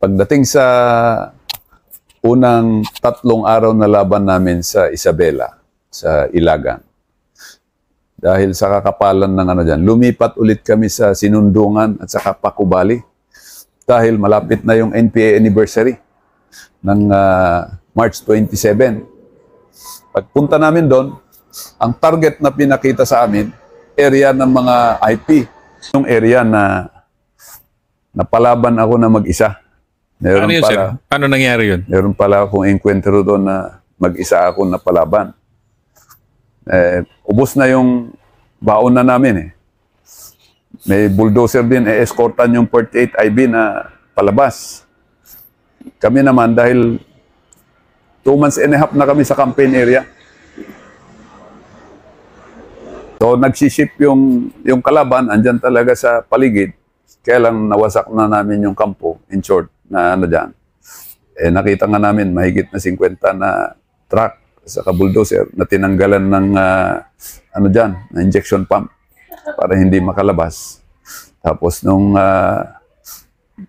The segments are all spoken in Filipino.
Pagdating sa unang 3 araw na laban namin sa Isabela, sa Ilagan, dahil sa kakapalan ng ano dyan, lumipat ulit kami sa Sinundungan at sa Pakubali dahil malapit na yung NPA anniversary ng March 27. Pagpunta namin doon, ang target na pinakita sa amin, area ng mga IP. Yung area na napalaban ako na mag-isa. Meron ano yun, pala, sir? Paano nangyari yun? meron pala akong enkwentro doon na mag-isa ako na palaban. Ubos na yung baon na namin eh. May bulldozer din, escortan yung 48 IB na palabas. Kami naman dahil 2 months and a half na kami sa campaign area. So nagsiship yung kalaban, andyan talaga sa paligid. Kaya lang nawasak na namin yung kampo, in short, na ano dyan. Nakita nga namin, mahigit na 50 na truck sa bulldozer na tinanggalan ng ano dyan, na injection pump para hindi makalabas. Tapos nung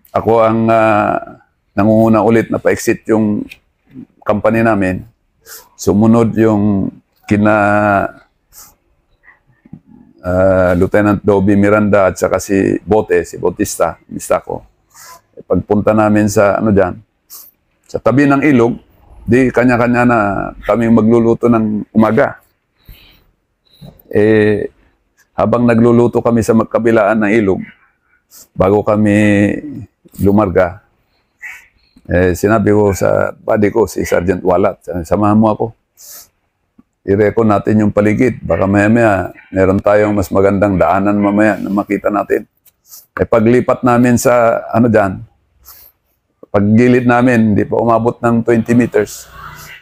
ako ang nangunguna ulit na pa-exit yung company namin, sumunod yung kina Lieutenant Dobby Miranda at saka si Bautista, mista ko. Pagpunta namin sa ano dyan, sa tabi ng ilog, di kanya-kanya na kaming magluluto ng umaga. Habang nagluluto kami sa magkabilaan ng ilog, bago kami lumarga, sinabi ko sa buddy ko, si Sergeant Walat, samahan mo ako. I-reco natin yung paligid. Baka maya-maya, meron tayong mas magandang daanan mamaya na makita natin. Paglipat namin sa ano dyan, paggilid namin, hindi pa umabot ng 20 meters.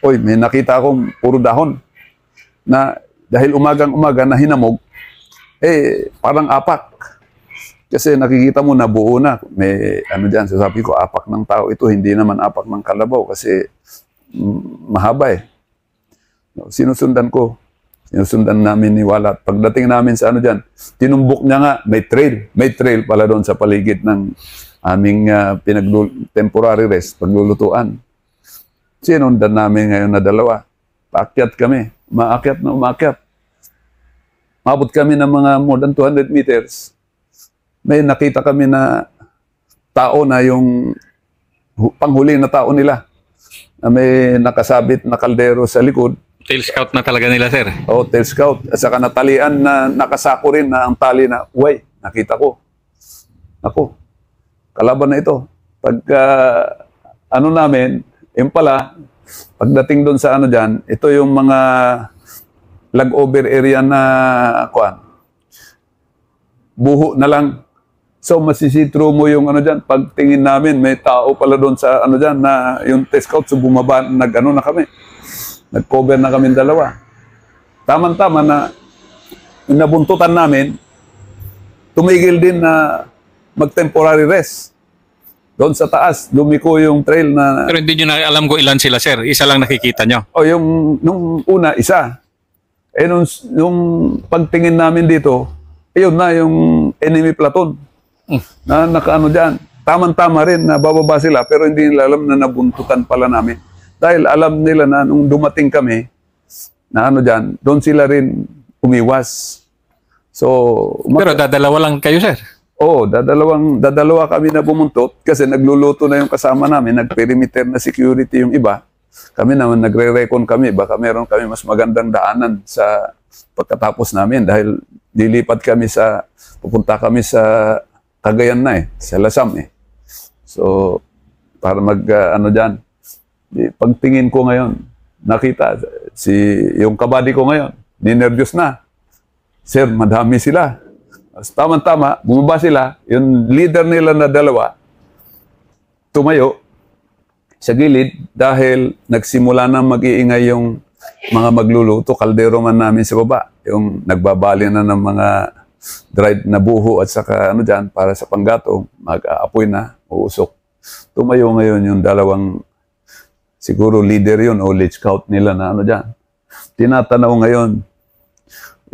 Uy, may nakita akong puro dahon na dahil umagang-umaga na hinamog, parang apak. Kasi nakikita mo na buo na. May ano dyan, sasabi ko, apak ng tao ito, hindi naman apak ng kalabaw kasi mahaba eh. Sinusundan namin ni Walat. Pagdating namin sa ano dyan, tinumbok niya nga, may trail pala doon sa paligid ng aming temporary rest, paglulutuan. Sinundan namin ngayon na 2. Paakyat kami, umaakyat. Mabot kami ng mga more than 200 meters. May nakita kami na tao na yung panghuli na tao nila. Na may nakasabit na kaldero sa likod. Tail scout na talaga nila, sir. Oo, tail scout. At saka natalian na nakasako rin na ang tali na, uy, nakita ko. Ako, kalaban na ito. Pagka, ano namin, yung pala, pagdating doon sa ano dyan, ito yung mga lag-over area na, buho na lang. So, masisitro mo yung ano dyan. Pagtingin namin, may tao pala doon sa ano dyan na yung tail scout, so bumaba, nag-ano na kami. Nag-cover na kami 2. Tama-tama na nabuntutan namin, tumigil din na mag-temporary rest. Doon sa taas, lumiko yung trail na... Pero hindi nyo na alam kung ilan sila, sir. Isa lang nakikita nyo. O, nung una, isa. Nung pagtingin namin dito, ayun na yung enemy platoon na nakaano dyan. Tama-tama rin na bababa sila, pero hindi nila alam na nabuntutan pala namin. Dahil alam nila na nung dumating kami, na ano dyan, doon sila rin umiwas. So, Pero dadalawa lang kayo, sir. Oo, dadalawa kami na bumuntot kasi nagluluto na yung kasama namin, nag-perimeter na security yung iba. Kami naman, nagre-recon kami, baka meron kami mas magandang daanan sa pagkatapos namin dahil pupunta kami sa Cagayan na sa Lasam So, para ano dyan, pagtingin ko ngayon, nakita yung kabady ko ngayon, ninervyos na. Sir, madami sila. Tama-tama, bumaba sila, yung leader nila na 2, tumayo sa gilid dahil nagsimula na mag-iingay yung mga magluluto, kaldero man namin sa baba. Yung nagbabali na ng mga dried na buho at saka ano dyan, para sa panggatong, mag-aapoy na, uusok. Tumayo ngayon yung 2, siguro leader yun o lead scout nila na ano dyan. Tinatanaw ngayon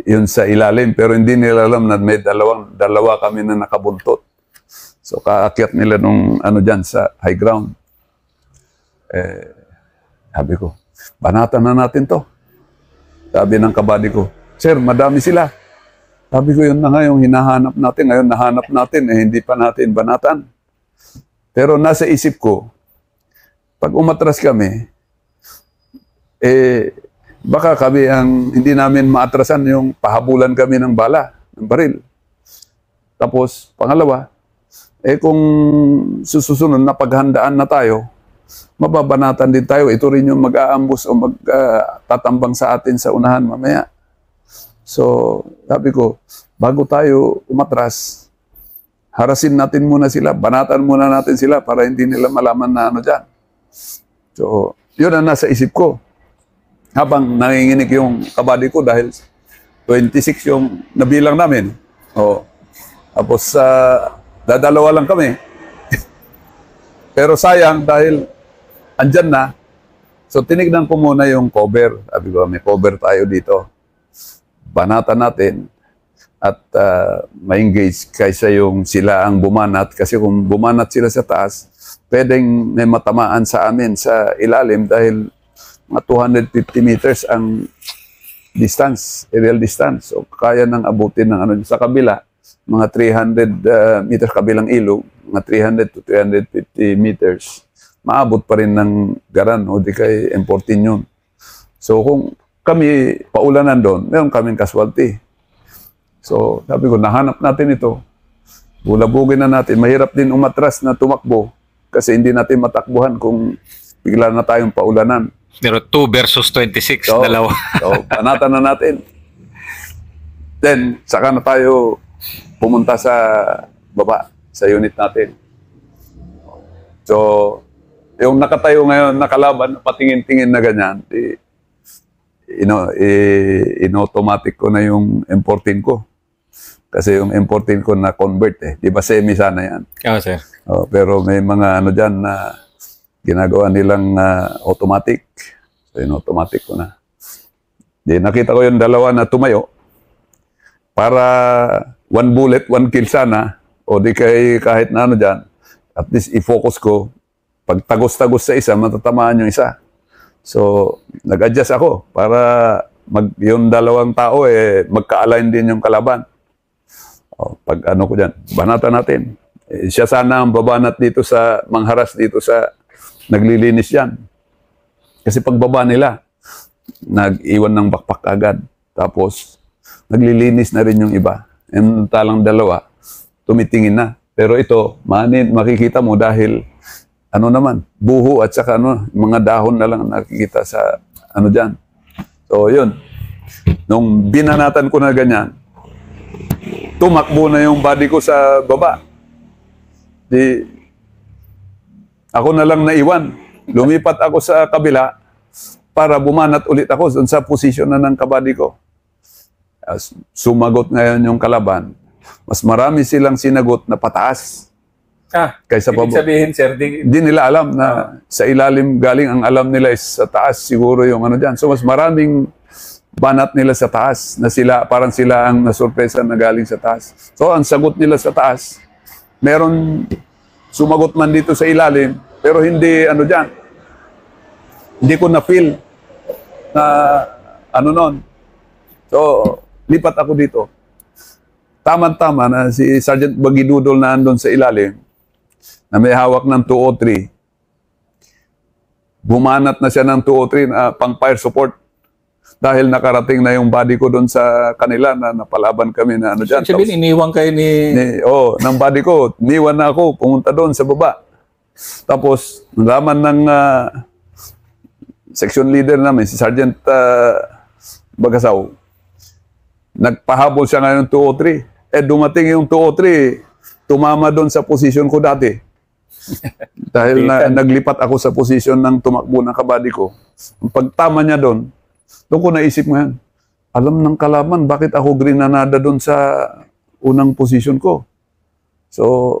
yun sa ilalim pero hindi nila alam na may dalawa kami na nakabuntot. So kaakyat nila nung ano dyan sa high ground. Sabi ko, banatan na natin to. Sabi ng kabady ko, sir, madami sila. Sabi ko, yun na nga yung hinahanap natin. Ngayon nahanap natin, hindi pa natin banatan. Pero nasa isip ko, pag umatras kami, baka kami ang hindi namin maatrasan yung pahabulan kami ng bala, ng baril. Tapos, pangalawa, kung susunod na paghandaan na tayo, mababanatan din tayo. Ito rin yung mag-aambus o magtatambang sa atin sa unahan mamaya. So, sabi ko, bago tayo umatras, harasin natin muna sila, banatan muna natin sila para hindi nila malaman na ano dyan. So, yun ang nasa isip ko. Habang nanginginig yung kabady ko dahil 26 yung nabilang namin. Tapos, dadalawa lang kami. Pero sayang dahil andyan na. So, tinignan ko muna yung cover. Sabi ko, may cover tayo dito. Banatan natin at ma-engage kaysa yung sila ang bumanat. Kasi kung bumanat sila sa taas, pwedeng may matamaan sa amin sa ilalim dahil mga 250 meters ang distance, aerial distance. So, kaya nang abutin ng ano sa kabila, mga 300 meters kabilang ilog, mga 300 to 350 meters, maabot pa rin ng Garan o di kay M14 yun. So, kung kami paulanan doon, meron kaming casualty. So, sabi ko, nahanap natin ito. Bulabugin na natin. Mahirap din umatras na tumakbo kasi hindi natin matakbuhan kung bigla na tayong paulanan. Pero 2 versus 26, So, dalawa. so, panatan na natin. Then, saka na tayo pumunta sa baba, sa unit natin. So, yung nakatayo ngayon, nakalaban, patingin-tingin na ganyan, in-automatic ko na yung M14 ko. Kasi yung M14 ko na-convert Di ba semi sana yan? Oo, sir. Pero may mga ano dyan na ginagawa nilang automatic. So, in-automatic ko na. Di, nakita ko yung dalawa na tumayo para 1 bullet, 1 kill sana. O di kahit na ano dyan, at least i-focus ko. Pag tagos-tagos sa isa, matatamaan yung isa. So, nag-adjust ako para yung dalawang tao magka-align din yung kalaban. Pag ano ko dyan, banatan natin. Siya sana ang babanat dito sa, mangharas dito sa naglilinis yan. Kasi pagbaba nila, nag-iwan ng bakpak agad. Tapos, naglilinis na rin yung iba. Yung talang dalawa, tumitingin na. Pero ito, makikita mo dahil ano naman, buho at saka mga dahon na lang nakikita sa ano dyan. So, yun. Nung binanatan ko na ganyan, tumakbo na yung body ko sa baba. Di, ako na lang naiwan. Lumipat ako sa kabila para bumanat ulit ako doon sa posisyon na ng kabady ko. Sumagot ngayon yung kalaban. Mas marami silang sinagot na pataas. Kaysa ibig sabihin, sir, di nila alam na sa ilalim galing. Ang alam nila is sa taas siguro yung ano dyan. So mas maraming banat nila sa taas na parang sila ang nasurpresa na galing sa taas. So ang sagot nila sa taas, meron sumagot man dito sa ilalim, pero hindi ano dyan. Hindi ko na-feel na ano nun. So lipat ako dito. Tama-tama na si Sergeant Bagidudol na andun sa ilalim, na may hawak ng 203. Bumanat na siya ng 203 na pang fire support dahil nakarating na yung body ko doon sa kanila na napalaban kami na ano dyan. Sabihin, iniwan kayo ng body ko. Niwan na ako, pumunta doon sa baba. Tapos, nalaman ng section leader namin, si Sergeant Bagasaw, nagpahabol siya ngayon ng 203. Dumating yung 203, tumama doon sa posisyon ko dati. Dahil naglipat ako sa posisyon ng tumakbo ng kabady ko. Ang pagtama niya doon ko naisip ngayon, alam ng kalaban, bakit ako grinanada doon sa unang posisyon ko? So,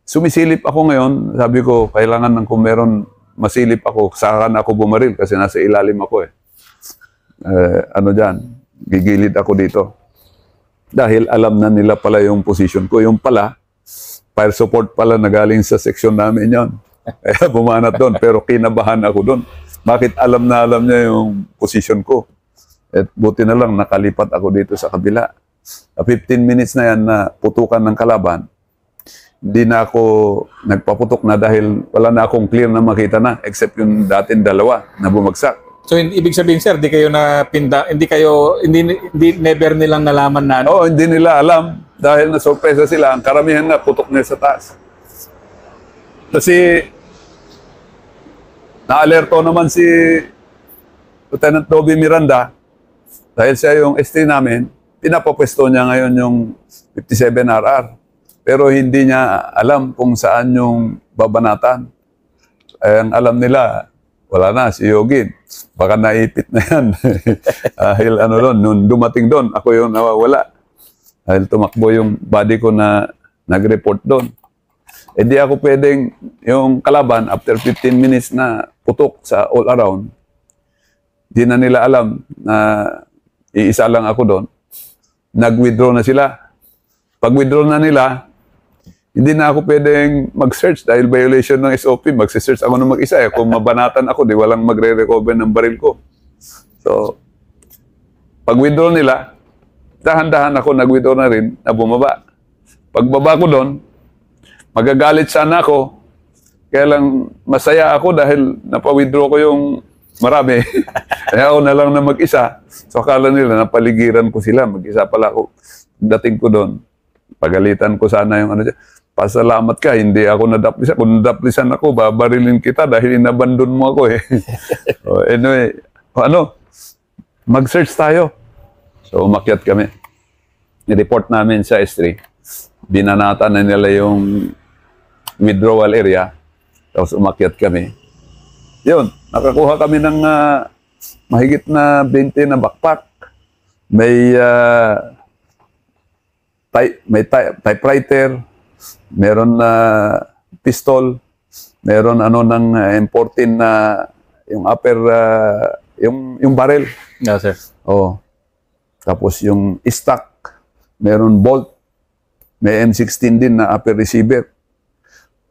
sumisilip ako ngayon. Sabi ko, kailangan ng kung meron masilip ako, saka na ako bumaril kasi nasa ilalim ako ano dyan, gigilid ako dito. Dahil alam na nila pala yung posisyon ko. Yung pala, fire support pala na galing sa section namin yon. Kaya bumanat doon, pero kinabahan ako doon. Bakit alam na alam niya yung position ko? At buti na lang nakalipat ako dito sa kabila. 15 minutes na yan na putukan ng kalaban. Hindi na ako nagpaputok na dahil wala na akong clear na makita na except yung dating dalawa na bumagsak. So, ibig sabihin, sir, hindi never nilang nalaman na ano? Oo, hindi nila alam dahil na-sorpresa sila. Ang karamihan na putok na sa taas. Kasi na-alerto naman si Lieutenant Toby Miranda dahil siya yung ST namin, pinapapwesto niya ngayon yung 57RR. Pero hindi niya alam kung saan yung babanatan. Ang alam nila, wala na, si Yogin. Baka naipit na yan. Dahil nung dumating doon, ako yung nawawala. Dahil tumakbo yung body ko na nag-report doon. Hindi ako pwedeng, yung kalaban, after 15 minutes na putok sa all around, di na nila alam na iisa lang ako doon. Nag-withdraw na sila. Pag-withdraw na nila, hindi na ako pwedeng mag-search dahil violation ng SOP. Mag-search ako ng mag-isa. Kung mabanatan ako, di walang magre-recover ng baril ko. So, pag-withdraw nila, dahan-dahan ako nag-withdraw na rin na bumaba. Pagbaba ko doon, magagalit sana ako. Kaya lang masaya ako dahil napa-withdraw ko yung marami. Kaya ako na lang na mag-isa. So akala nila napaligiran ko sila. Mag-isa pala ako. Dating ko doon, pagalitan ko sana yung ano dyan. Pasalamat ka, hindi ako nadaplisan. Kung nadaplisan ako, babarilin kita dahil inabandon mo ako eh. So, anyway, mag-search tayo. So umakyat kami. I-report namin sa S3. Binanatan na nila yung withdrawal area. Tapos umakyat kami. Yun, nakakuha kami ng mahigit na 20 na backpack. May typewriter, meron na pistol, meron ng M14 na yung upper, yung barrel. Yeah, sir. Oh. Tapos yung stock, meron bolt, may M16 din na upper receiver.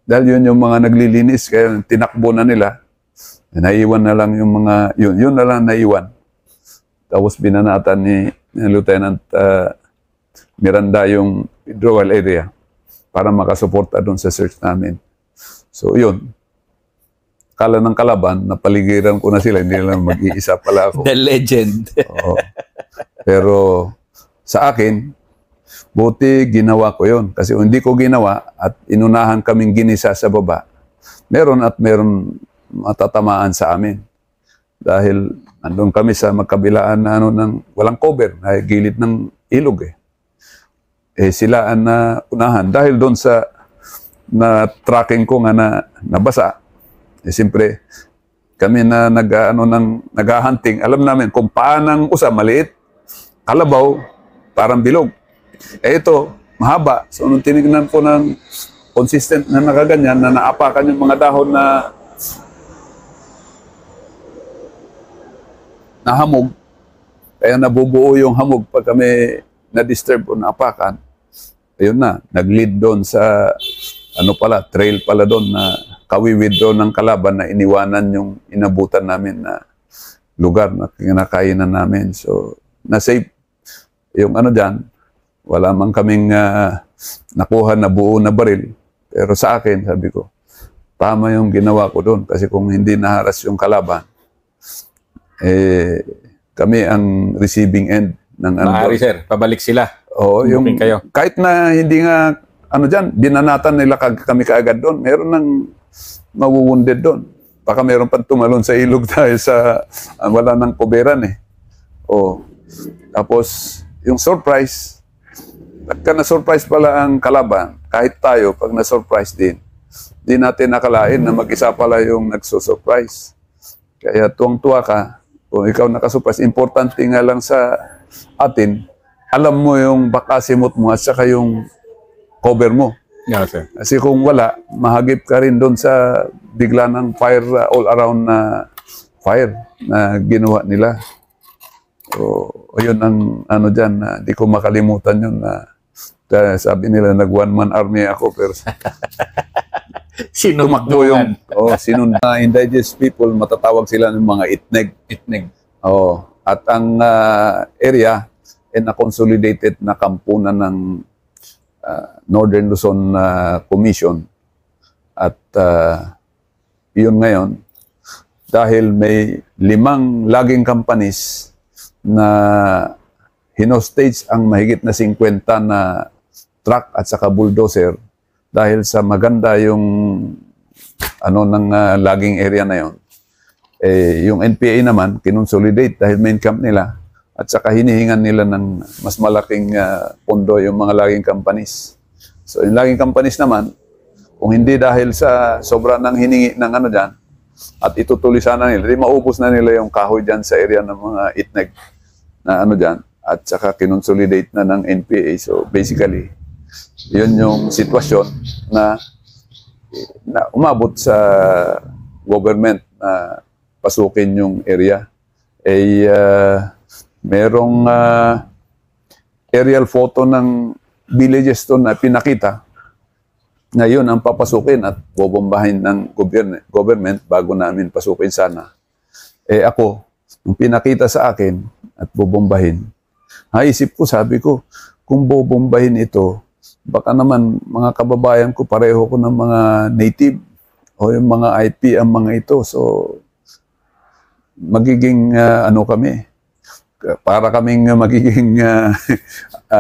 Dahil yun yung mga naglilinis, kaya tinakbo na nila. Naiwan na lang yung mga, yun na lang naiwan. Tapos binanatan ni Lieutenant Miranda yung withdrawal area para makasuporta doon sa search namin. So yun. Kala ng kalaban, napaligiran ko na sila, hindi lang mag-iisa pala ako. The legend. Oo. Pero sa akin, buti ginawa ko yun. Kasi kung hindi ko ginawa at inunahan kaming ginisa sa baba, meron matatamaan sa amin. Dahil andun kami sa magkabilaan na ng walang cover, na gilid ng ilog eh. Sila ang unahan. Dahil doon sa na-tracking ko nga nabasa, siyempre, kami na nag-hunting, alam namin kung paanang usa, maliit, kalabaw, parang bilog. Ito, mahaba. So, nung tinignan ko ng consistent na nakaganyan, na naapakan yung mga dahon na hamog, kaya nabubuo yung hamog pag kami na-disturb o naapakan, ayun na, nag-lead doon sa, trail pala doon na kawiwid doon ng kalaban na iniwanan yung inabutan namin na lugar na kinakainan namin. So, na-save yung dyan, wala man kaming nakuha na buo na baril. Pero sa akin, sabi ko, tama yung ginawa ko doon. Kasi kung hindi naharas yung kalaban, kami ang receiving end ng Maaari, sir. Pabalik sila. Oo, yung kayo. Kahit na hindi nga, dyan, binanatan nila kami kaagad doon. Meron ng mawuwunded doon. Baka meron pang tumalon sa ilog dahil sa wala ng kuberan eh. Oh. Tapos, yung surprise, pagka na-surprise pala ang kalaban, kahit tayo, pag na-surprise din, di natin nakalain na mag-isa pala yung nagsusurprise. Kaya tuwang-tuwa ka, kung ikaw nakasurprise, importante nga lang sa atin, alam mo yung bakasimot mo at saka yung cover mo. Yeah, sir. Kasi kung wala, mahagip ka rin doon sa bigla ng fire, all around na fire na ginawa nila. So, yun ang dyan, di ko makalimutan yun na sabi nila, nag-one-man army ako, pero tumakbo yung, sinunod na indigenous people, matatawag sila ng mga itneg. Itneg. At ang area ay na-consolidated na kampunan ng Northern Luzon Commission. At yun ngayon, dahil may 5 logging companies na hinostage ang mahigit na 50 na truck at saka bulldozer dahil sa maganda yung ng logging area na yon. Yung NPA naman kinonsolidate dahil main camp nila at saka hinihingan nila ng mas malaking pondo yung mga logging companies. So yung logging companies naman, kung hindi dahil sa sobra ng hiningi ng dyan at itutuloy sana nila, di maubos na nila yung kahoy dyan sa area ng mga itneg na dyan at saka kinonsolidate na ng NPA. So basically, yun yung sitwasyon na umabot sa government na pasukin yung area. Merong aerial photo ng villages to na pinakita na yun ang papasukin at bobombahin ng government bago namin pasukin sana. Ako, nung pinakita sa akin at bobombahin, naisip ko, sabi ko, kung bobombahin ito, baka naman mga kababayan ko, pareho ko ng mga native o yung mga IP ang mga ito. So, magiging kami, para kaming magiging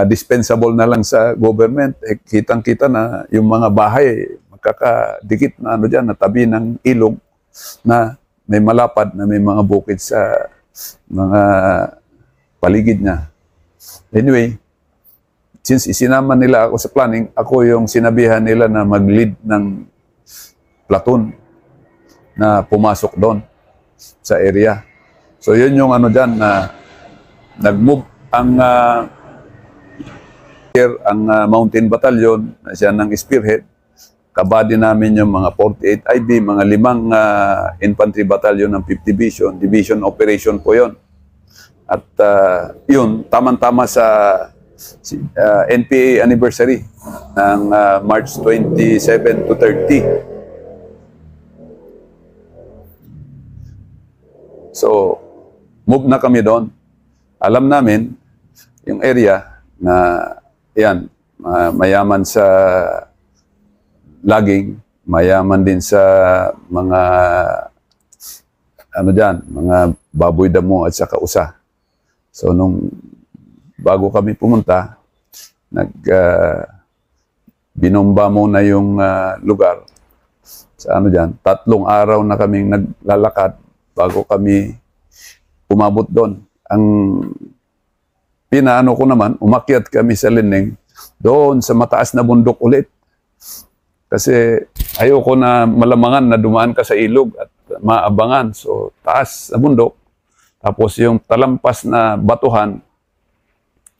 dispensable na lang sa government. Kitang-kita na yung mga bahay, magkakadikit na dyan, na tabi ng ilog na may malapad na may mga bukid sa mga paligid niya. Anyway, since isinama nila ako sa planning, ako yung sinabihan nila na mag-lead ng platoon na pumasok doon sa area. So yun yung dyan na nag-move ang Mountain Battalion na siya ng spearhead. Kabady namin yung mga 48 IB, mga 5 infantry battalion ng 5th Division. Division operation po yun. At yun, tamang-tama sa NPA anniversary ng March 27 to 30. So, move na kami doon. Alam namin, yung area na yan, mayaman sa logging, mayaman din sa mga mga baboy damo at saka usa. So, bago kami pumunta, binomba muna yung lugar sa 3 araw na kaming naglalakad bago kami umabot doon. Ang pinaano ko naman, umakyat kami sa Lineng, doon sa mataas na bundok ulit. Kasi ayoko na malamangan na dumaan ka sa ilog at maabangan. So, taas na bundok. Tapos yung talampas na batuhan,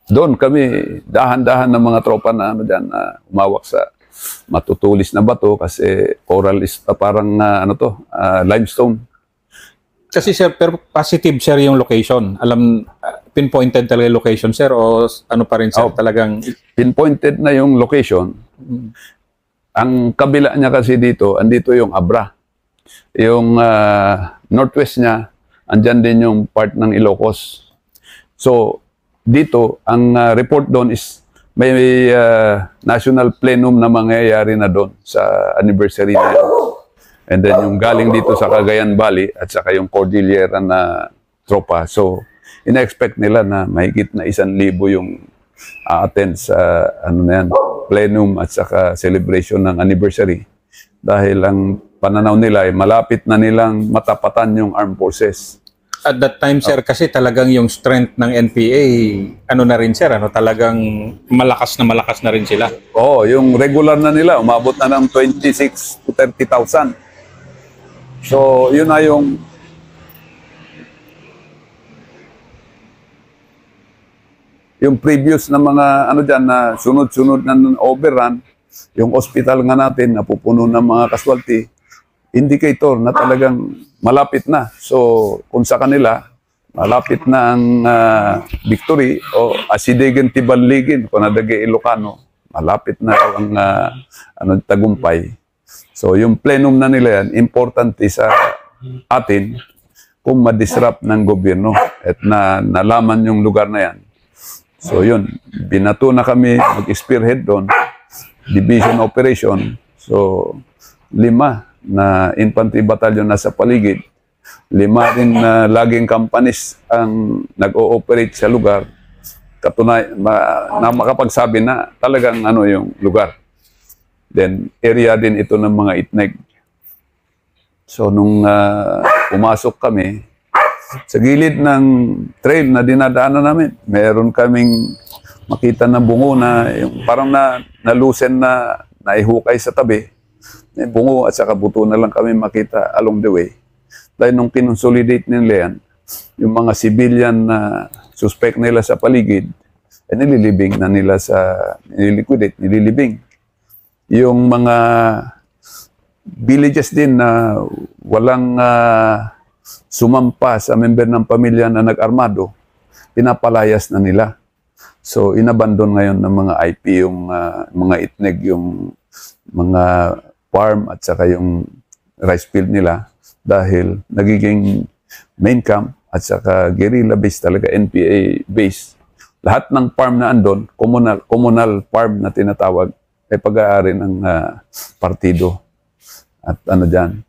doon kami, dahan-dahan ng mga tropa na dyan, na umawak sa matutulis na bato kasi coral is parang limestone. Kasi sir, pero positive sir yung location. Pinpointed talaga yung location sir o ano pa rin sir talagang? Pinpointed na yung location. Ang kabila niya kasi dito, andito yung Abra. Yung northwest niya, andyan din yung part ng Ilocos. So, dito, ang report doon is may national plenum na mangyayari na doon sa anniversary na yun. And then yung galing dito sa Cagayan Valley at saka yung Cordillera na tropa. So, ina-expect nila na mahigit na 1,000 yung attend sa plenum at saka celebration ng anniversary. Dahil ang pananaw nila ay malapit na nilang matapatan yung armed forces. At that time sir, kasi talagang yung strength ng NPA, na rin sir, talagang malakas na rin sila. Oo, yung regular na nila, umabot na ng 26 to 30,000. So, yun na yung previous na mga dyan na sunod-sunod na overrun, yung hospital nga natin na pupuno ng mga casualty, indicator na talagang malapit na. So, kung sa kanila, malapit na ang victory o asidigan tibaligin kung nadagi Ilocano, malapit na ang tagumpay. So yung plenum na nila yan, importante sa atin kung ma-disrupt ng gobyerno at nalaman yung lugar na yan. So yun, binato na kami mag-spearhead doon, division operation. So 5 na infantry battalion na sa paligid, 5 din na laging companies ang nag-ooperate sa lugar. Katunay na makapagsabi na talagang yung lugar. Then area din ito ng mga itneg. So nung pumasok kami sa gilid ng trail na dinadaanan namin, meron kaming makita na bungo na yung parang nalusen na naihukay sa tabi. May bungo at saka buto na lang kami makita along the way. Dahil nung kinonsolidate nila yan, yung mga civilian na suspect nila sa paligid, ay nililibing na nila nililibing. Yung mga villages din na walang sumampa sa member ng pamilya na nag-armado, pinapalayas na nila. So, inabandon ngayon ng mga IP yung mga itneg, yung mga farm at saka yung rice field nila dahil nagiging main camp at saka guerrilla base talaga, NPA base. Lahat ng farm na andon, communal farm na tinatawag, ay pag-aari ng partido at dyan.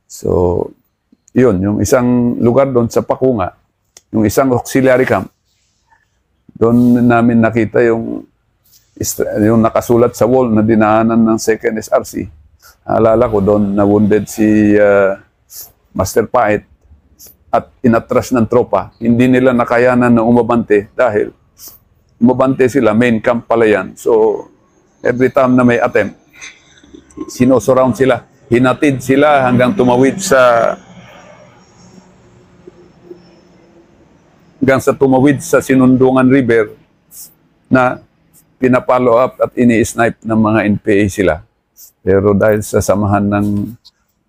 So, yun, yung isang lugar doon sa Pakunga, yung isang auxiliary camp, doon namin nakita yung nakasulat sa wall na dinaanan ng 2nd SRC. Alala ko doon na-wounded si Master Pait at inatras ng tropa. Hindi nila nakayanan na umabante dahil umabante sila, main camp pala yan. So, every time na may attempt, sinosurround sila. Hinatid sila hanggang tumawid sa Sinundungan River na pinapollow up at ini-snipe ng mga NPA sila. Pero dahil sa samahan ng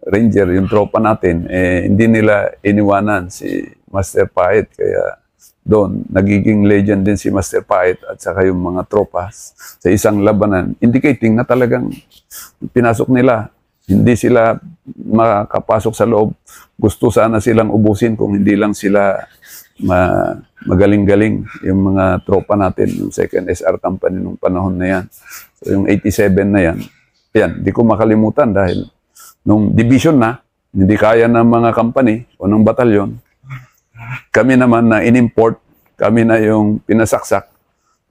Ranger, yung tropa natin, hindi nila iniwanan si Master Pait. Kaya doon, nagiging legend din si Master Pait at saka yung mga tropas sa isang labanan, indicating na talagang pinasok nila. Hindi sila makapasok sa loob. Gusto sana silang ubusin kung hindi lang sila magaling-galing yung mga tropa natin, yung 2nd SR Company nung panahon na yan. So yung 87 na yan, di ko makalimutan dahil nung division na, hindi kaya ng mga company o ng batalyon, kami naman na in-import, kami na yung pinasaksak.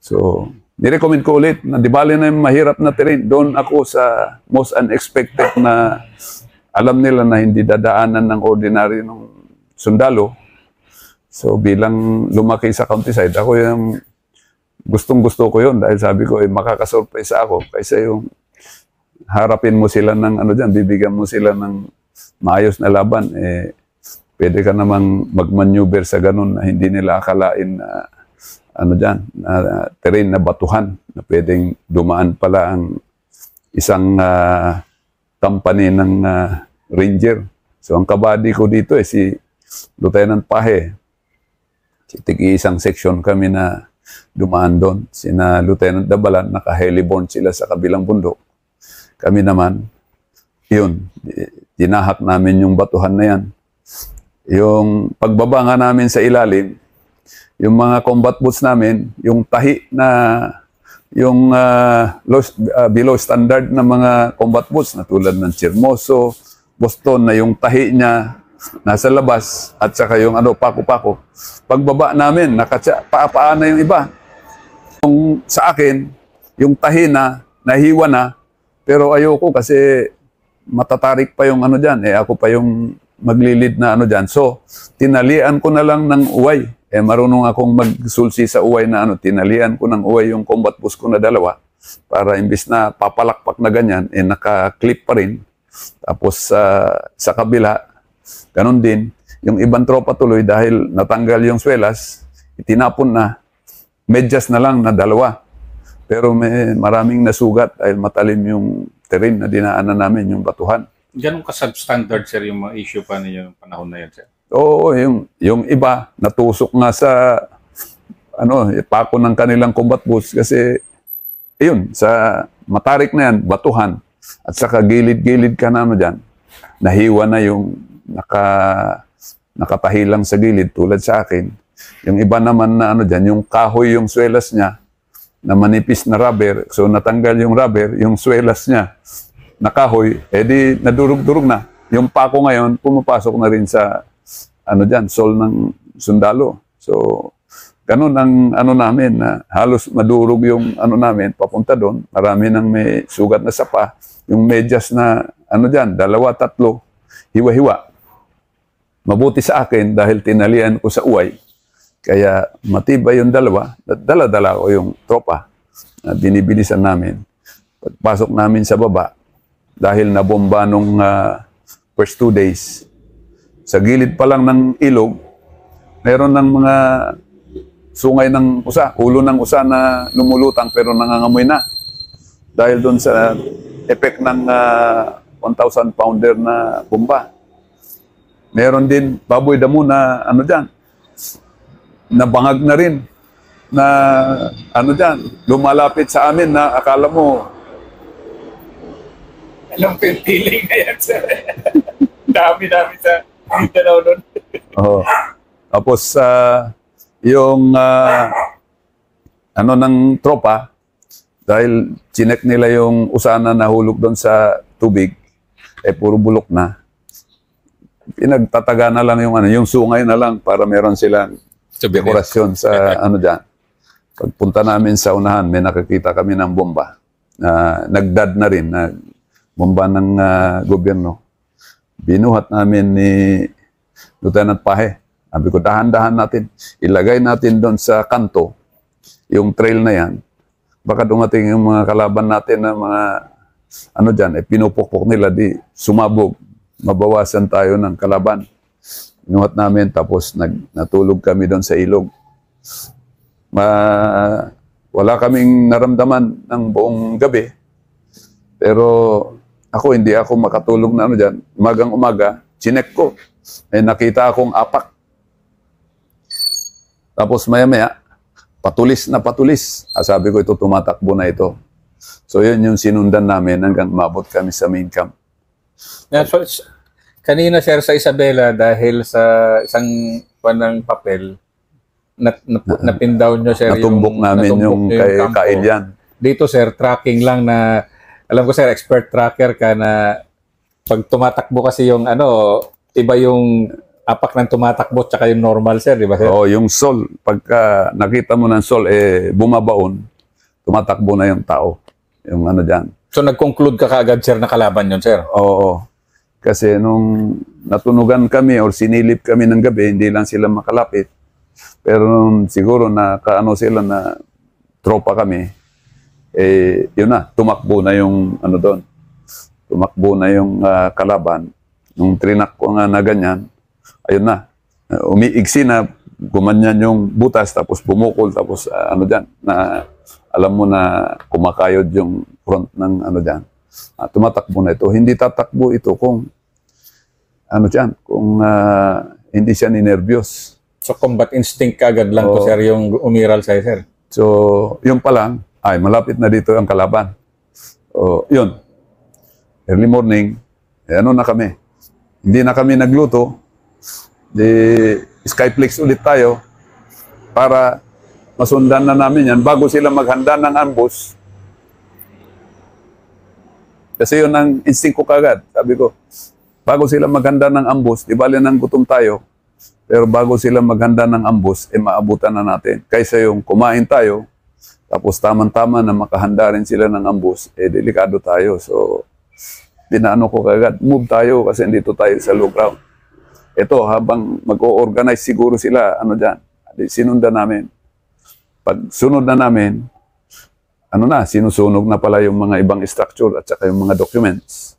So, nirecommend ko ulit na di bali na yung mahirap na terrain. Doon ako sa most unexpected na alam nila na hindi dadaanan ng ordinary ng sundalo. So, bilang lumaki sa countryside, ako yung gustong-gusto ko yun dahil sabi ko, makakasurprise ako kaysa yung harapin mo sila ng bibigyan mo sila ng maayos na laban, pwede ka namang mag-maneuver sa ganun na hindi nila akalain na na terrain na batuhan na pwedeng dumaan pala ang isang company ng Ranger. So ang kabady ko dito si Lieutenant Pahe. Tigi-isang section kami na dumaan doon. Sina Lieutenant Dabalan, naka-heliborne sila sa kabilang bundok. Kami naman, yun, dinahak namin yung batuhan na yan. Yung pagbaba nga namin sa ilalim, yung mga combat boots namin, yung tahi na, yung below standard na mga combat boots na tulad ng Chirmoso, Boston, na yung tahi niya nasa labas at saka yung pako-pako. Pagbaba namin, paapaan na yung iba. Yung sa akin, yung tahi na, nahiwa na, pero ayoko kasi matatarik pa yung dyan. Ako pa yung maglilid na dyan. So, tinalian ko na lang ng uway. Marunong akong magsulsi sa uway na tinalian ko ng uway yung combat boots ko na 2 para imbis na papalakpak na ganyan, naka-clip pa rin. Tapos sa kabila, ganun din. Yung ibang tropa tuloy dahil natanggal yung swelas, itinapon na, medyas na lang na 2. Pero may maraming nasugat dahil matalim yung terrain na dinaanan namin, yung batuhan. Ganun ka substandard, sir, yung mga issue pa ninyo ng panahon na yan, sir? Oo, yung iba, natusok nga sa pako ng kanilang combat boots kasi ayun, sa matarik na yan, batuhan, at saka gilid-gilid ka na ano dyan, nahiwa na yung nakatahilang sa gilid tulad sa akin. Yung iba naman na ano dyan, yung kahoy yung swelas niya, na manipis na rubber, so natanggal yung rubber, yung swelas niya, na kahoy, edi nadurog-durog na. Yung pako ngayon, pumapasok na rin sa ano dyan, sole ng sundalo. So, ganun ang ano namin, na halos madurog yung ano namin, papunta doon. Marami nang may sugat na sapa. Yung medyas na ano dyan, 2, 3, hiwa-hiwa. Mabuti sa akin dahil tinalian ko sa uway. Kaya matibay yung dalawa, dala-dala ko yung tropa na binibilisan namin. Pagpasok namin sa baba, dahil nabomba nung first 2 days, sa gilid pa lang ng ilog, meron ng mga sungay ng usa, ulo ng usa na lumulutang pero nangangamoy na. Dahil doon sa effect ng 1,000 pounder na bomba. Meron din baboy damo na ano dyan, nabangag na rin na ano dyan, lumalapit sa amin na akala mo. Alam ko yung feeling na yan, sir. Dami-dami sa Mindanao nun. Oo. Tapos yung ano ng tropa, dahil chinek nila yung usana na hulog doon sa tubig, puro bulok na. Pinagtataga na lang yung ano, yung sungay na lang para meron silang dekorasyon sa ano diyan. Pagpunta namin sa unahan, may nakakita kami ng bomba. Nagdad na rin na bomba ng gobyerno. Binuhat namin ni Lieutenant Pahe. Sabi ko, dahan-dahan natin. Ilagay natin doon sa kanto, yung trail na yan. Baka dumating yung mga kalaban natin na mga, ano dyan, pinupukpok nila, di sumabog. Mabawasan tayo ng kalaban. Binuhat namin, tapos natulog kami doon sa ilog. Wala kaming naramdaman ng buong gabi. Pero ako, hindi ako makatulog na ano dyan. Umagang-umaga, chinek ko. May nakita akong apak. Tapos maya-maya, patulis na patulis. Sabi ko, ito tumatakbo na ito. So yun yung sinundan namin hanggang mabot kami sa main camp. Yeah, so, kanina, sir, sa Isabela, dahil sa isang panang papel, napin down nyo, sir, natumbok namin yung kay Kailyan. Dito, sir, tracking lang na, alam ko, sir, expert tracker ka na pag tumatakbo kasi yung ano, iba yung apak ng tumatakbo tsaka yung normal, sir, di ba, sir? Oo, yung sol. Pagka nakita mo ng sol, bumabaon, tumatakbo na yung tao. Yung ano dyan. So, nag-conclude ka kaagad, sir, na kalaban yun, sir? Oo. Kasi nung natunugan kami or sinilip kami ng gabi, hindi lang sila makalapit. Pero nung siguro na kaano sila na tropa kami, yun na, tumakbo na yung ano doon. Tumakbo na yung kalaban. Nung trinak ko nga na ganyan, ayun na, umiigsi na, gumanyan yung butas, tapos bumukol, tapos ano dyan, na alam mo na kumakayod yung front ng ano dyan. Tumatakbo na ito. Hindi tatakbo ito kung ano dyan, kung hindi siya ninervyos. So, combat instinct kaagad lang to, sir, yung umiral sa'yo, sir? So, yun pa lang, ay malapit na dito ang kalaban. Yun. Early morning, ano na kami. Hindi na kami nagluto. Skyflix ulit tayo para masundan na namin yan bago sila maghanda ng ambush. Kasi yun ang instinct ko kagad. Sabi ko, bago sila maghanda ng ambush, di bali nang gutom tayo, pero bago sila maghanda ng ambush, maabutan na natin. Kaysa yung kumain tayo, tapos tamang-tama na makahanda rin sila ng ambush, delikado tayo. So, dinaano ko kagad, move tayo kasi dito tayo sa low ground. Ito, habang mag-o-organize siguro sila, ano dyan, sinundan namin. Pag sunod na namin, ano na, sinusunog na pala yung mga ibang structure at saka yung mga documents.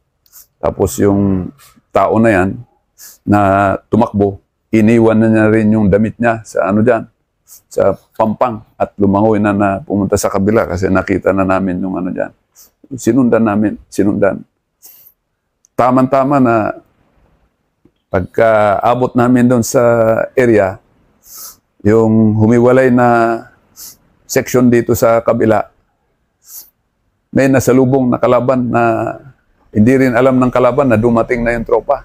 Tapos yung tao na yan, na tumakbo, iniwan na niya rin yung damit niya sa ano dyan, sa pampang at lumangoy na pumunta sa kabila kasi nakita na namin yung ano dyan. Sinundan namin, sinundan. Tama-tama na pagka abot namin doon sa area, yung humiwalay na section dito sa kabila, may nasalubong na kalaban na hindi rin alam ng kalaban na dumating na yung tropa.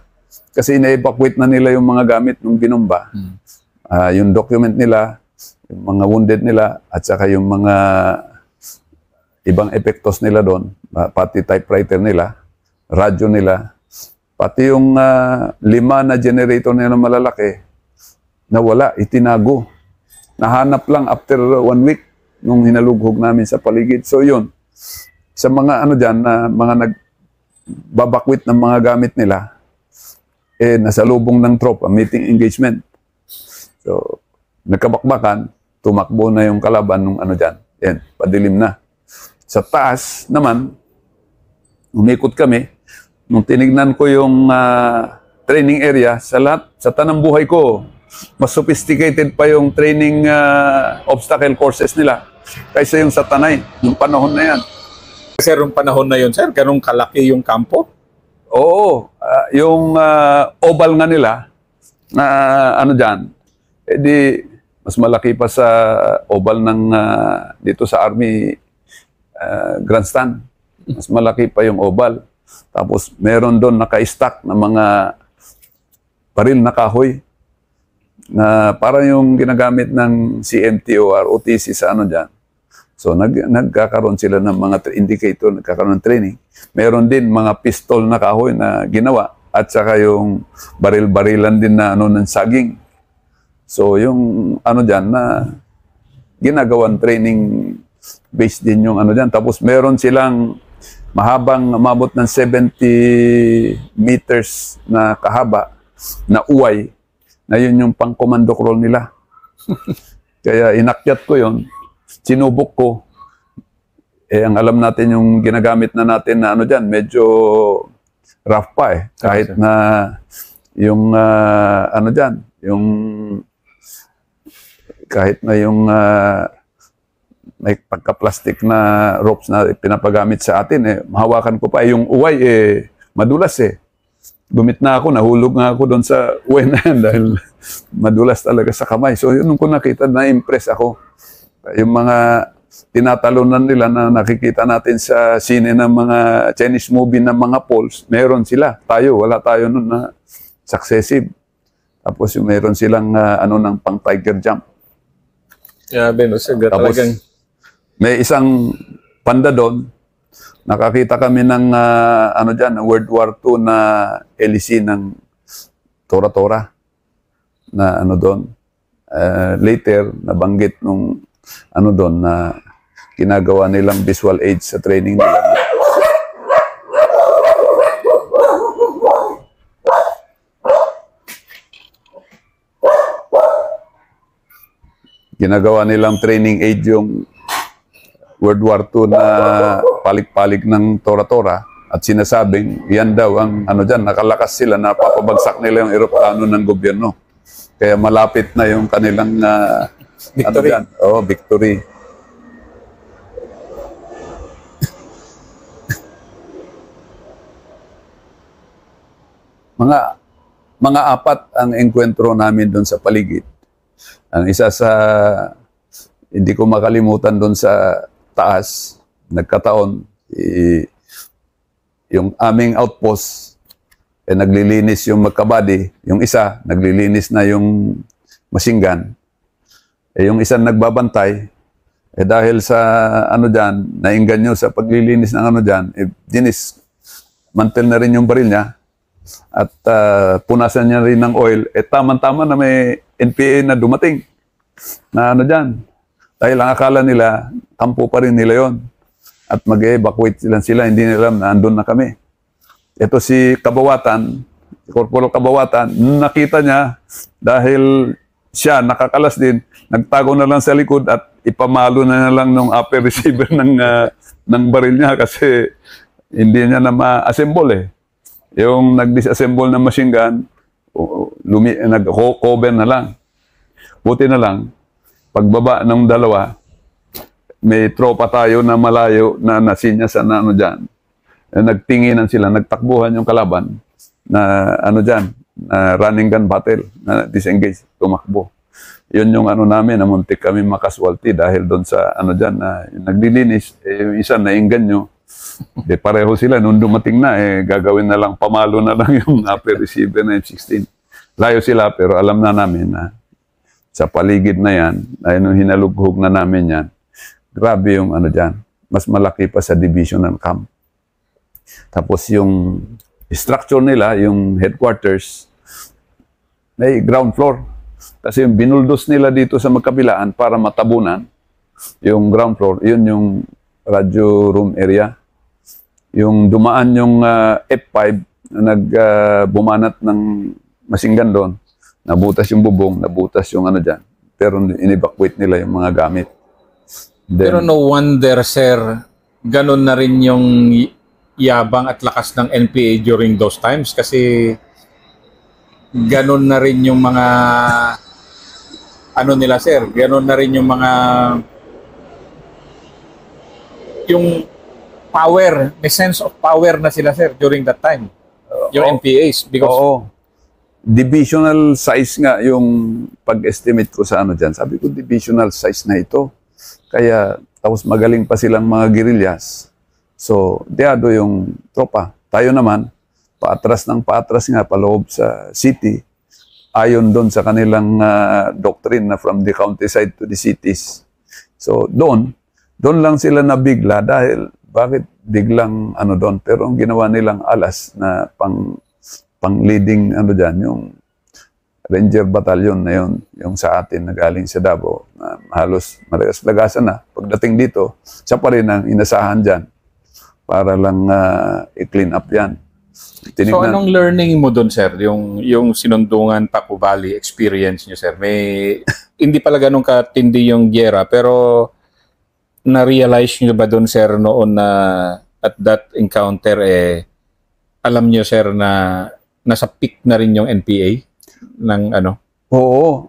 Kasi ina-evacuate na nila yung mga gamit ng binomba. Yung document nila, yung mga wounded nila, at saka yung mga ibang epektos nila doon, pati typewriter nila, radyo nila, pati yung 5 na generator nila na malalaki, nawala, itinago. Nahanap lang after 1 week nung hinalughog namin sa paligid. So yun, sa mga ano dyan, na mga nagbabakwit ng mga gamit nila, nasalubong ng tropa, meeting engagement. So, nagkabakbakan, tumakbo na yung kalaban nung ano dyan. Yan, padilim na. Sa taas naman, umikot kami. Nung tinignan ko yung training area, sa lahat, sa tanang buhay ko, mas sophisticated pa yung training obstacle courses nila kaysa yung sa Tanay, yung panahon na yan. Sir, yung panahon na yun, sir, ganun kalaki yung kampo? Oo, yung oval nga nila, na ano dyan, di mas malaki pa sa oval ng dito sa Army Grandstand. Mas malaki pa yung oval. Tapos meron doon naka-stack na mga baril na kahoy na parang yung ginagamit ng CMT o ROTC sa ano dyan. So nagkakaroon sila ng mga indicator, nagkakaroon ng training. Meron din mga pistol na kahoy na ginawa at saka yung baril-barilan din na ano ng saging. So yung ano dyan na ginagawan training based din yung ano dyan. Tapos meron silang mahabang umabot ng 70 meters na kahaba na uway na yun yung pang-commando crawl nila. Kaya inakyat ko yun. Sinubok ko, ang alam natin yung ginagamit na natin na ano dyan, medyo rough pa eh. Kahit na yung ano dyan, yung kahit na yung may pagka-plastic na ropes na pinapagamit sa atin eh, mahawakan ko pa yung uway eh, madulas eh. Gumit na ako, nahulog nga ako doon sa uway na yan dahil madulas talaga sa kamay. So yun nung ko nakita, na-impress ako. Yung mga tinatalunan nila na nakikita natin sa sine ng mga Chinese movie ng mga poles, meron sila. Tayo, wala tayo nun na successive. Tapos yung meron silang ano ng pang tiger jump. Grabe, no, sir. Tapos Talagang may isang panda doon. Nakakita kami ng ano dyan, World War II na LEC ng Tora-Tora na ano doon. Later, nabanggit nung ano doon na ginagawa nilang visual aids sa training nila. Ginagawa nilang training aid yung World War II na palik-palik ng Tora-Tora at sinasabing yan daw ang ano dyan, nakalakas sila na papabagsak nila yung eroplano ng gobyerno. Kaya malapit na yung kanilang victory. Ano oh, victory. mga 4 ang engkwentro namin doon sa paligid. Ang isa sa hindi ko makalimutan doon sa taas, nagkataon, yung aming outpost, naglilinis yung magkabady, yung isa, naglilinis na yung machine gun. Yung isa nagbabantay, dahil sa ano dyan, nainganyo sa paglilinis ng ano dyan, mantel na rin yung baril niya at punasan niya rin ng oil. Tama-tama na may NPA na dumating na ano dyan. Dahil ang akala nila, kampo pa rin nila yon at mag-evacuate sila, hindi nila alam na andun na kami. Ito si Kabawatan, si Corporal Kabawatan, nakita niya dahil siya nakakalas din, nagtago na lang sa likod at ipamalo na lang ng upper receiver ng baril niya kasi hindi niya na ma-assemble eh. Yung nag-disassemble ng machine gun, nag-cover na lang. Buti na lang, pagbaba ng dalawa, may tropa tayo na malayo na nasinyasan na ano dyan. Nagtinginan sila, nagtakbuhan yung kalaban na ano dyan, na running gun battle, na disengage, tumakbo. Yun yung ano namin, na muntik kami makaswalty dahil doon sa ano dyan, na naglilinis, yung isa nainggan nyo, De pareho sila, nung dumating na, gagawin na lang, pamalo na lang yung upper receiver na F-16. Layo sila, pero alam na namin na sa paligid na yan, ay nung hinalughog na namin yan, grabe yung ano dyan, mas malaki pa sa divisional camp. Tapos yung structure nila, yung headquarters, may ground floor. Kasi yung binuldos nila dito sa magkabilaan para matabunan, yung ground floor, yun yung radio room area. Yung dumaan yung F5 na nagbumanat ng masinggan doon, nabutas yung bubong, nabutas yung ano dyan. Pero in-evacuate nila yung mga gamit. Then, Pero no wonder, sir, ganun na rin yung yabang at lakas ng NPA during those times kasi ganun na rin yung mga ano nila, sir, ganun na rin yung mga yung power, may sense of power na sila, sir, during that time. Yung NPAs because oo. Divisional size nga yung pag-estimate ko sa ano dyan. Sabi ko, divisional size na ito. Kaya, tapos magaling pa silang mga guerrillas. So, diado yung tropa. Tayo naman, paatras ng paatras nga paloob sa city, ayon doon sa kanilang doctrine na from the countryside to the cities. So, doon lang sila nabigla dahil bakit biglang ano doon. Pero ang ginawa nilang alas na pang leading ano dyan, yung Ranger Battalion na yun, yung sa atin na galing sa Davao, na halos malagas-lagasan na. Pagdating dito, siya pa rin ang inasahan dyan para lang i-clean up yan. So anong learning mo doon, sir? Yung Sinundungan Taco Valley experience niyo, sir? May hindi pala ganun katindi yung giyera, pero na-realize niyo ba doon, sir, noon na at that encounter alam niyo, sir, na nasa peak na rin yung NPA ng ano? Oo.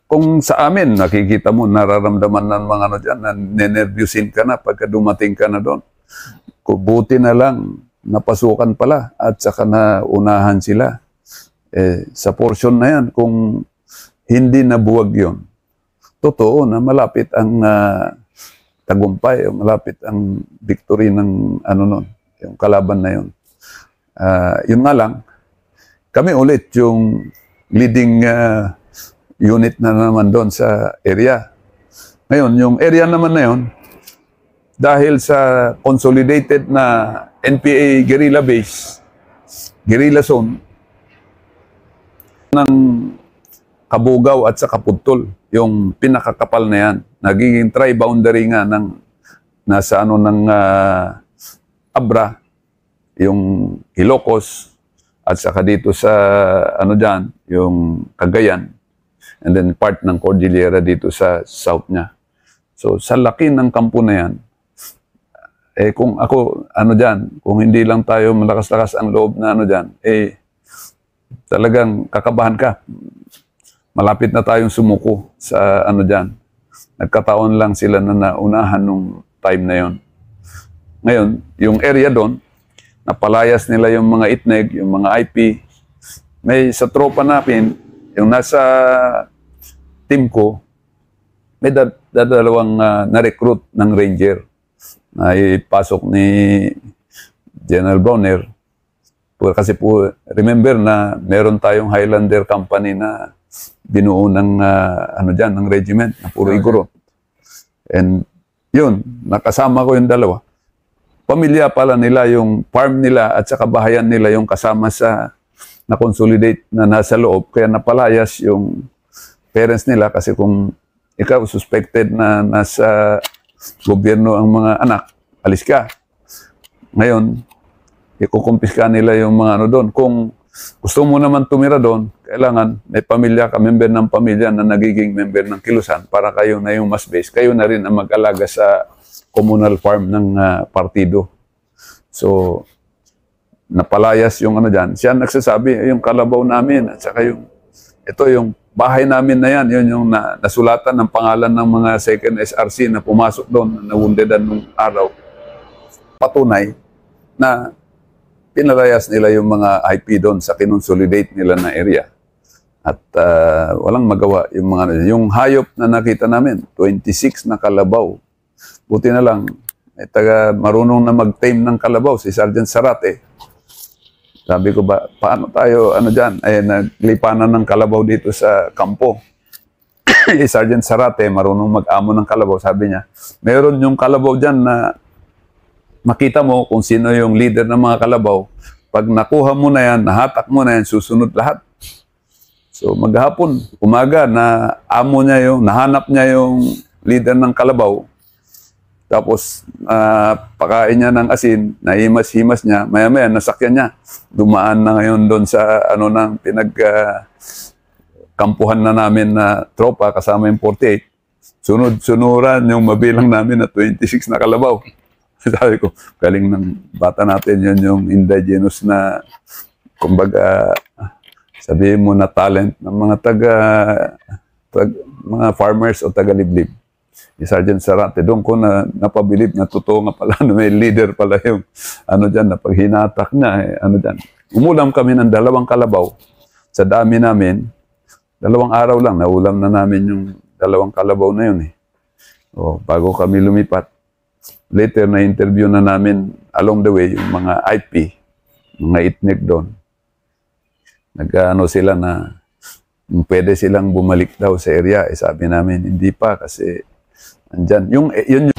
Kung sa amin, nakikita mo, nararamdaman ng mga ano dyan, na nenervyusin ka na pagka dumating ka na doon. Buti na lang, napasukan pala at saka na unahan sila. Sa portion na yan, kung hindi nabuwag yun, totoo na malapit ang tagumpay, malapit ang victory ng ano nun, yung kalaban na yun. Yun nga lang, kami ulit yung leading unit na naman doon sa area. Ngayon, yung area naman na yun, dahil sa consolidated na NPA guerrilla base, guerrilla zone, ng Kabugaw at sa Kapudtol, yung pinakakapal na yan, nagiging tri-boundary nga ng nasa ano ng Abra, yung Ilocos, at saka dito sa ano dyan, yung Cagayan, and then part ng Cordillera dito sa south niya. So sa laki ng kampo na yan, kung ako, ano dyan, kung hindi lang tayo malakas-lakas ang loob na ano dyan, talagang kakabahan ka. Malapit na tayong sumuko sa ano dyan. Nagkataon lang sila na naunahan nung time na yon. Ngayon, yung area doon, napalayas nila yung mga itneg, yung mga IP. May sa tropa natin, yung nasa team ko, may dalawang na-recruit ng Ranger na ipasok ni General Browner. Kasi po, remember na meron tayong Highlander Company na binuo ng ano dyan, ng regiment na puro Igorot. And yun, nakasama ko yung dalawa. Pamilya pala nila, yung farm nila at saka bahayan nila yung kasama sa na-consolidate na nasa loob. Kaya napalayas yung parents nila kasi kung ikaw suspected na nasa gobyerno ang mga anak, alis ka. Ngayon, ikukumpiska nila yung mga ano doon. Kung gusto mo naman tumira doon, kailangan may pamilya ka, member ng pamilya na nagiging member ng Kilusan para kayo na yung mas base. Kayo na rin ang mag-alaga sa communal farm ng partido. So, napalayas yung ano dyan. Siya nagsasabi, yung kalabaw namin, at saka yung, ito yung bahay namin na yan, yun yung nasulatan ng pangalan ng mga second SRC na pumasok doon, na woundedan nung araw. Patunay na pinalayas nila yung mga IP doon sa kinonsolidate nila na area. At walang magawa yung mga, yung hayop na nakita namin, 26 na kalabaw. Buti na lang, may taga marunong na mag-tame ng kalabaw, si Sergeant Sarate. Sabi ko ba, paano tayo, ano dyan, naglipanan ng kalabaw dito sa kampo. Sergeant Sarate, marunong mag-amo ng kalabaw, sabi niya, meron yung kalabaw dyan na makita mo kung sino yung leader ng mga kalabaw. Pag nakuha mo na yan, nahatak mo na yan, susunod lahat. So maghapon, umaga, na amo niya yung, nahanap niya yung leader ng kalabaw. Tapos pakain niya ng asin, nahimas-himas niya, maya-maya nasakyan niya. Dumaan na ngayon doon sa ano nang kampuhan na namin na tropa kasama yung 48. Sunod-sunuran yung mabilang namin na 26 na kalabaw. Sabi ko, galing ng bata natin, yun yung indigenous na, kumbaga, sabihin mo na talent ng mga mga farmers o taga-liblib. Si Sergeant Sarate, doon ko napabilib na totoo nga pala na may leader pala yung ano dyan, na pag hinatak niya, ano dyan. Umulam kami ng 2 kalabaw sa dami namin. 2 araw lang, naulam na namin yung 2 kalabaw na yun eh. O, bago kami lumipat. Later na interview na namin along the way yung mga IP, mga ethnic doon. Nag-ano sila na pwede silang bumalik daw sa area. Sabi namin, hindi pa kasi andyan. Yun